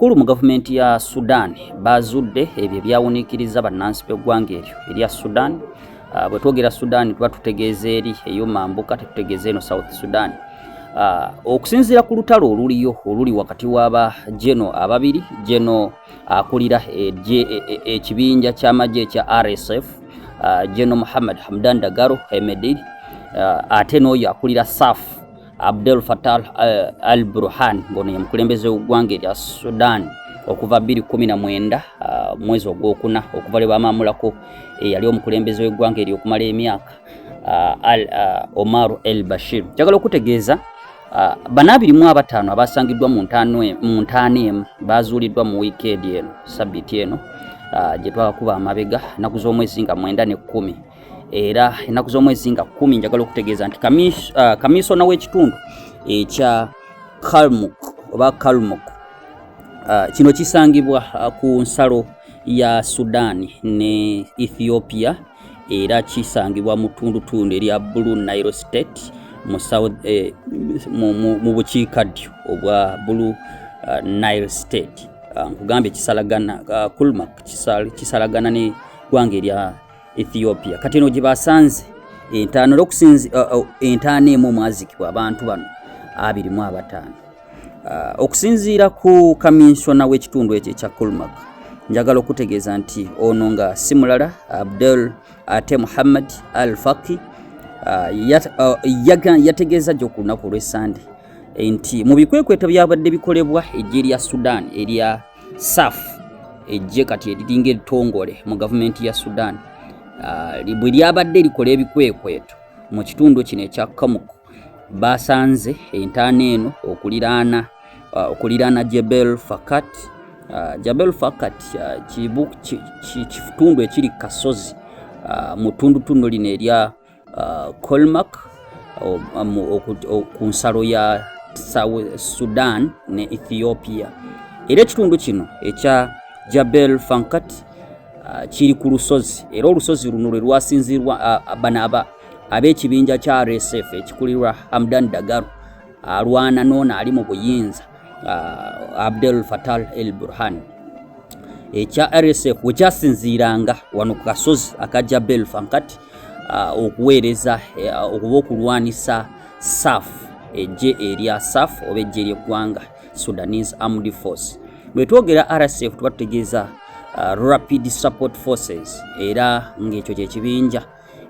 abakulu mu gavumenti ya Sudan bazudde ebyo byawunikiriza bannansi b'eggwanga eryo erya Sudan. Bwe twogera Sudan tuba tutegeeza eri ey'omambuka, tetutegeeza eno South Sudan. Okusinziira ku lutalo oluliyo oluli wakati w'aba Geno ababiri, Geno akulira ekibinja ky'amagye ekya RSF, Geno Mohamed Hamdan Dagalo Hemedti, ate n'oyo akulira SAF Abdel Fattah al-Burhan ngono ye mukulembeze w'eggwanga erya Sudan okuva 2019 mwezi ogwokuna okuva lwe bamamulako yali omukulembeze w'eggwanga eryo okumala emyaka Omar el-Bashir. Njagala okutegeeza bana 25 abasangiddwa mu ntaano emu bazuuliddwa mu wiikendi eno sabbiiti eno gye twakuba amabega ennaku z'omwezi nga 9 ne 10. Era ennaku z'omwezi nga 10 njagala okutegeeza nti kamisona w'ekitundu ekya Kalmuk kino kisangibwa ku nsalo ya Sudan ne Ethiopia, era kisangibwa mu tundutundu erya Blue Nile State mu bukiikaddyo obwa Blue Nile State. Nkugambye kisalagana Kalmuk kisalagana ne ggwanga erya Ethiopia. Kati eno gye basanze entaano emu mwazikibwa abantu bano 25. Okusinziira ku kamisona w'ekitundu ekyo ekya Kalmuk, njagala okutegeeza nti ono nga si mulala Abdel ate Muhammad al-Faqi yategeeza gyo ku lunaku olw'Essande nti mu bikwekweto byabadde bikolebwa eggye lya Sudan erya SAF, eggye kati eriringa eritongole mu gavumenti ya Sudan, bwe lyabadde likola ebikwekweto mu kitundu kino ekya Kalmuk, basanze entaano eno okuliraana Jebel Fakat. Jebel Fakat kitundu ekiri kasozi mu tundutundu lino erya Kalmuk ku nsalo ya Sudan ne Ethiopia. Era ekitundu kino ekya Jebel Fakat kiri ku lusozi, era olusozi luno lwe lwasinzirwa bano ab'ekibinja kya RSF ekikulirwa Hamdan Dagalo alwana n'ono ali mu buyinza Abdel Fattah el-Burhan. Ekya RSF wekyasinziiranga wano ku kasozi aka Jebel Fakat okuweereza okuba okulwanisa SAF, eggye erya SAF oba eggye ery'eggwanga Sudanese Armed Force. Bwe twogera RSF tuba tutegeeza Rapid Support Forces, era ng'ekyo kyekibinja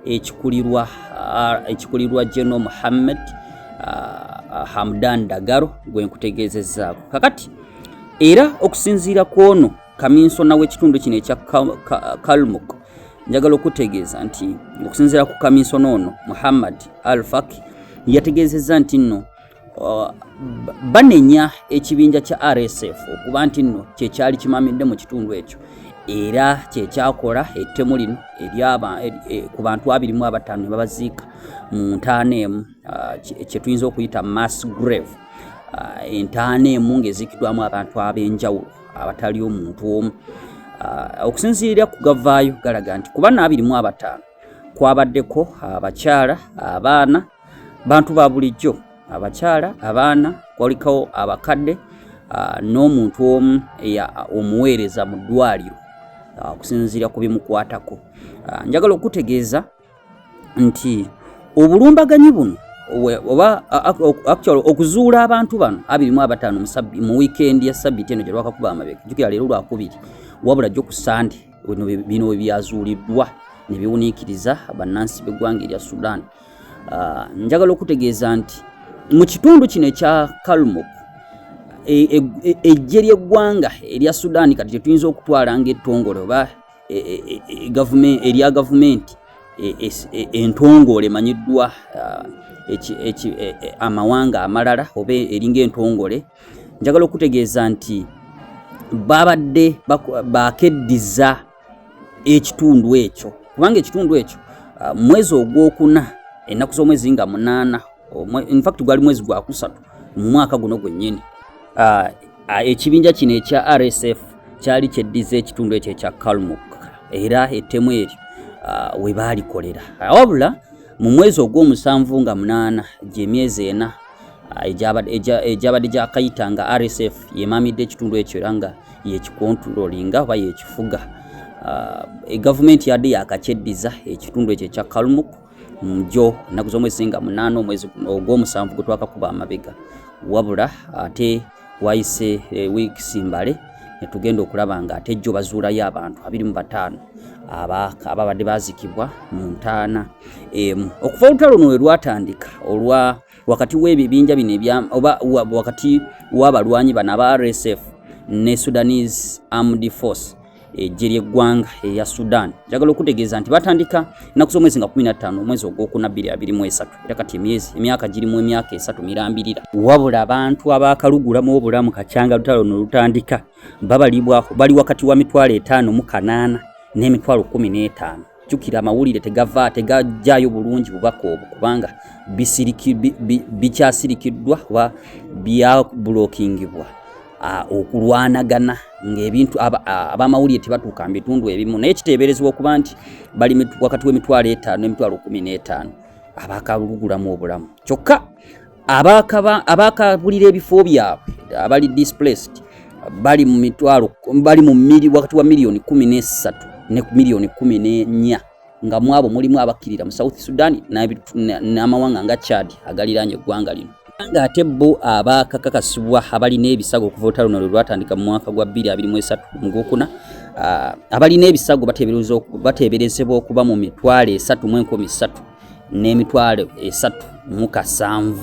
ekikulirwa Geno Mohamed Hamdan Dagalo gwe nkutegeezezzaako. Kakati era okusinziira ku ono kaminsona w'ekitundu kino ekya Kalmuk, njagala okutegeeza nti okusinziira ku kaminsona ono Muhammad al-Faqi yategeezezza nti nno banenya ekibinja kya RSF okuba nti nno kyekyali kimamidde mu kitundu ekyo, era kyekyakola ettemu lino ku bantu 25 ne babaziika mu ntaano emu kyetuyinza okuyita mass grave. Entaano emu ng'eziikiddwamu abantu ab'enjawulo abatali omuntu omu. Okusinziira ku gavaayo galaga nti ku bana 25 kwabaddeko abakyala, abaana, bantu ba bulijjo, abakyala, abaana, kwaliko abakadde n'omuntu omu omuweereza mu ddwaliro okusinziira ku bimukwatako. Njagala okutegeeza nti obulumbaganyi buno oba okuzuula abantu bano 25 mu wiikendi ya sabbiiti eno gye lwakakuba amabega, jjukira leero lwakubiri, wabula jjo ku Sande bino we byazuuliddwa ne biwuniikiriza bannansi b'eggwanga erya Sudan. Njagala okutegeeza nti mu kitundu kino ekya Kalmuk eggye ly'eggwanga erya Sudan kati tetuyinza okutwala ng'ettongole oba erya gavumenti entongole emanyiddwa amawanga amalala oba eringa entongole. Njagala okutegeeza nti babadde bakeddiza ekitundu ekyo, kubanga ekitundu ekyo mwezi ogwokuna ennaku z'omwezi nga 8, in fact gwali mwezi gwa 3 mu mwaka guno gwennyini, ekibinja kino ekya RSF kyali kyeddiza ekitundu ekyo ekya Kalmuk, era ettemu eryo we baalikolera. Wabula mu mwezi ogw'omusanvu nga 8 gy'emyezi 4 ejabadde gyakayita nga RSF yemamidde ekitundu ekyo era nga yekikontrolinga oba yekifuga. Gavumenti yadde yakakyeddiza ekitundu ekyo ekya Kalmuk mjo ennaku z'omwezi nga 8 omwezi ogw'omusanvu gwe twakakuba amabega, wabula ate wayise wiiki mbale ne tugenda okulaba nga ate jjo bazuulayo abantu 25 ababadde bazikibwa mu ntaana emu. Okuva olutalo luno we lwatandika olwa wakati w'ebibinja bino oba wakati w'abalwanyi bano aba RSF ne Sudanese Armed Force eggye ly'eggwanga eya Sudan, njagala okutegeeza nti batandika ennaku z'omwezi nga 15 omwezi ogwokuna 2023 era kati emyaka girimu emyaka 3 mirambirira. Wabula abantu abaakalugulamu obulamu kacyanga lutalo luno lutandika bali wakati wa 5,800 n'emitwalo 15. Jjukira amawulire tegajjaayo bulungi bubaka obwo kubanga bikyasirikiddwa oba byabulookingibwa okulwanagana ng'ebintu abamawulire tebatuuka mu bitundu ebimu, naye kiteeberezebwa okuba nti bali wakati w'emitwalo 5 n'emitwalo 15 abaakalugulamu obulamu. Kyokka abaakabulira ebifo byabwe abali displaced bali wakati wa miliyoni 13 ne miliyoni 14, nga mwabo mulimu abakkirira mu South Sudan n'amawanga nga Chad agaliraanye eggwanga lino. Nga ate bo abakakakasibwa abalina ebisago okuva olutalo luno lwatandika mu mwaka gwa 2023 mu Gwokuna, abalina ebisago bateeberezebwa okuba mu mitwalo 3,300 n'emitwalo 3,700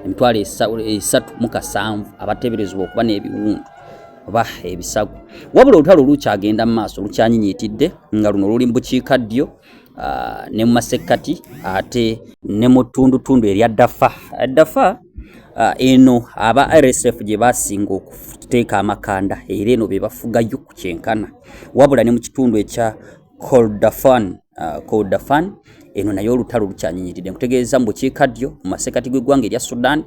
emitwalo 3,700 abateeberezebwa okuba n'ebiwundu oba ebisago. Wabula olutalo lukyagenda mu maaso, lukyanyinyiitidde nga luno luli mu bukiikaddyo ne mu masekkati ate ne mu ttundutundu erya Dafa eno aba RSF gye basinga okuteeka amakanda era eno be bafugayo ku kyenkana. Wabula ne mu kitundu ekya Kordofan eno nayo olutalo lukyanyinyiitidde. Nkutegeeza mu bukiikaddyo mu masekkati gw'eggwanga erya Sudan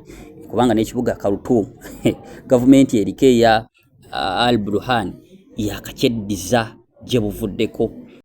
kubanga n'ekibuga Khartoum gavumenti eriko eya Al Burhan yakakyeddiza gye buvuddeko